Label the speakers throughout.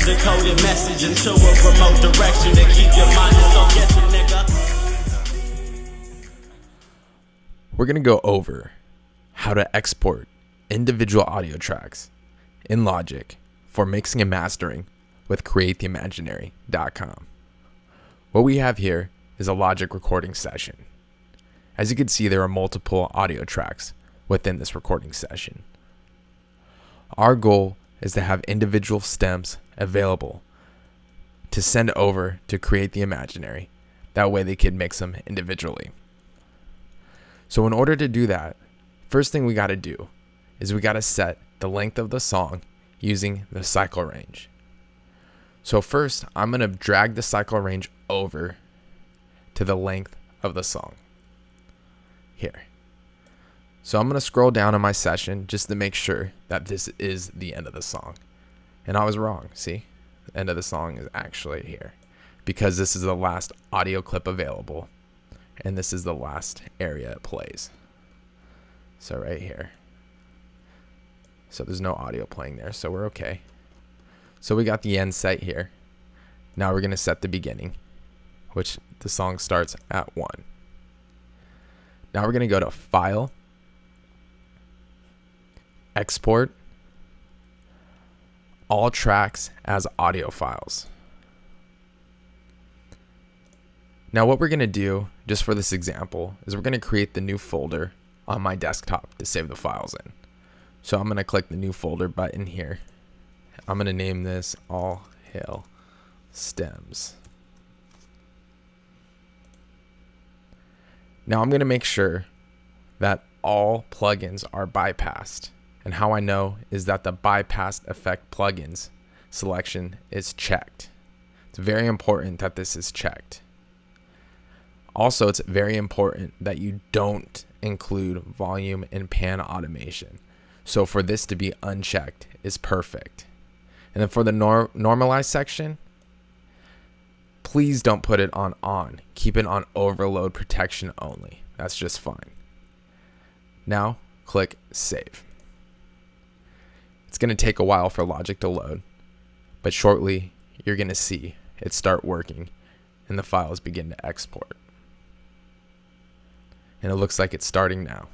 Speaker 1: a coded message into a remote direction to keep your mind so guessing, nigga.
Speaker 2: We're going to go over how to export individual audio tracks in Logic for mixing and mastering with CreateTheImaginary.com. What we have here is a Logic recording session. As you can see, there are multiple audio tracks within this recording session. Our goal is to have individual stems available to send over to Create the Imaginary. That way they can mix them individually. So in order to do that, first thing we got to do is we got to set the length of the song using the cycle range. So first, I'm going to drag the cycle range over to the length of the song here. So I'm going to scroll down in my session just to make sure that this is the end of the song. And I was wrong. See, the end of the song is actually here because this is the last audio clip available. And this is the last area it plays. So right here. So there's no audio playing there, so we're okay. So we got the end set here. Now we're going to set the beginning, which the song starts at 1. Now we're going to go to File, Export, All Tracks as Audio Files. Now what we're going to do, just for this example, is we're going to create the new folder on my desktop to save the files in. So I'm going to click the new folder button here. I'm going to name this All Hail Stems. Now I'm going to make sure that all plugins are bypassed. And how I know is that the bypassed effect plugins selection is checked. It's very important that this is checked. Also, it's very important that you don't include volume and pan automation. So for this to be unchecked is perfect. And then for the normalize section, please don't put it on. Keep it on overload protection only. That's just fine. Now click save. It's going to take a while for Logic to load, but shortly you're going to see it start working and the files begin to export. And it looks like it's starting now.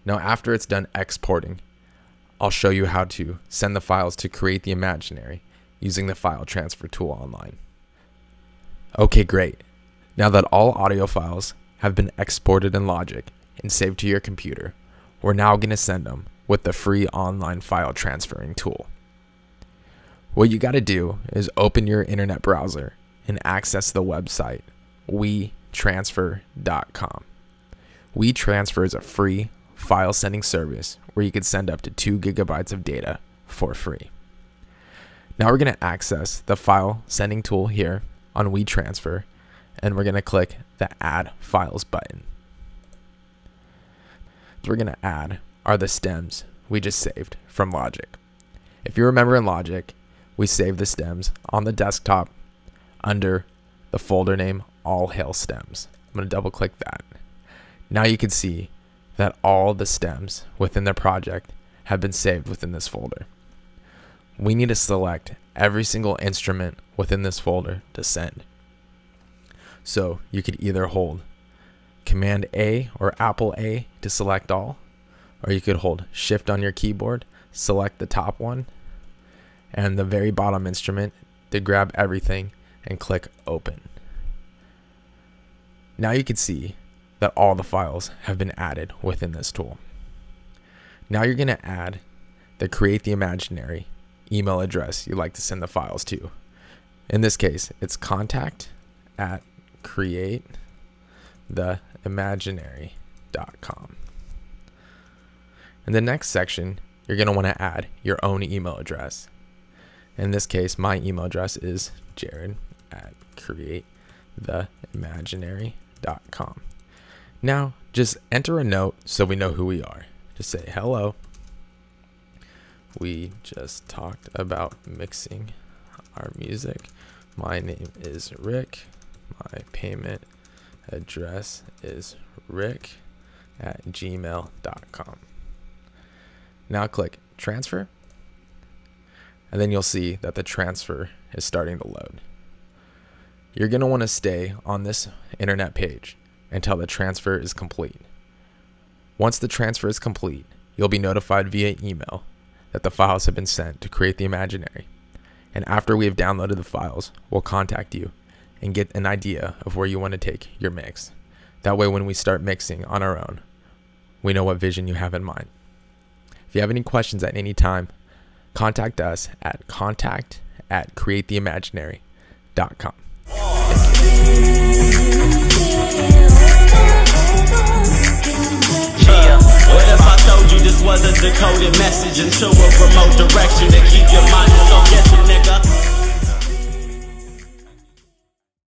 Speaker 2: Now after it's done exporting, I'll show you how to send the files to Create the Imaginary using the file transfer tool online. Okay, great. Now that all audio files have been exported in Logic and saved to your computer, we're now going to send them with the free online file transferring tool. What you got to do is open your internet browser and access the website WeTransfer.com. WeTransfer is a free file sending service where you can send up to 2 gigabytes of data for free. Now we're going to access the file sending tool here on WeTransfer, and we're going to click the Add Files button. What we're going to add are the stems we just saved from Logic. If you remember in Logic, we saved the stems on the desktop under the folder name All Hail Stems. I'm going to double click that. Now you can see that all the stems within the project have been saved within this folder. We need to select every single instrument within this folder to send. So you could either hold Command A or Apple A to select all, or you could hold Shift on your keyboard, select the top one, and the very bottom instrument to grab everything and click Open. Now you can see that all the files have been added within this tool. Now you're going to add the Create the Imaginary email address you'd like to send the files to. In this case, it's contact@createtheimaginary.com. In the next section, you're going to want to add your own email address. In this case, my email address is jared@createtheimaginary.com. Now, just enter a note so we know who we are. Just say, hello. We just talked about mixing our music. My name is Rick. My payment address is rick@gmail.com. Now click transfer. and then you'll see that the transfer is starting to load. You're going to want to stay on this internet page until the transfer is complete. Once the transfer is complete, you'll be notified via email that the files have been sent to Create the Imaginary. And after we have downloaded the files, we'll contact you and get an idea of where you want to take your mix. That way, when we start mixing on our own, we know what vision you have in mind. If you have any questions at any time, contact us at contact@createtheimaginary.com.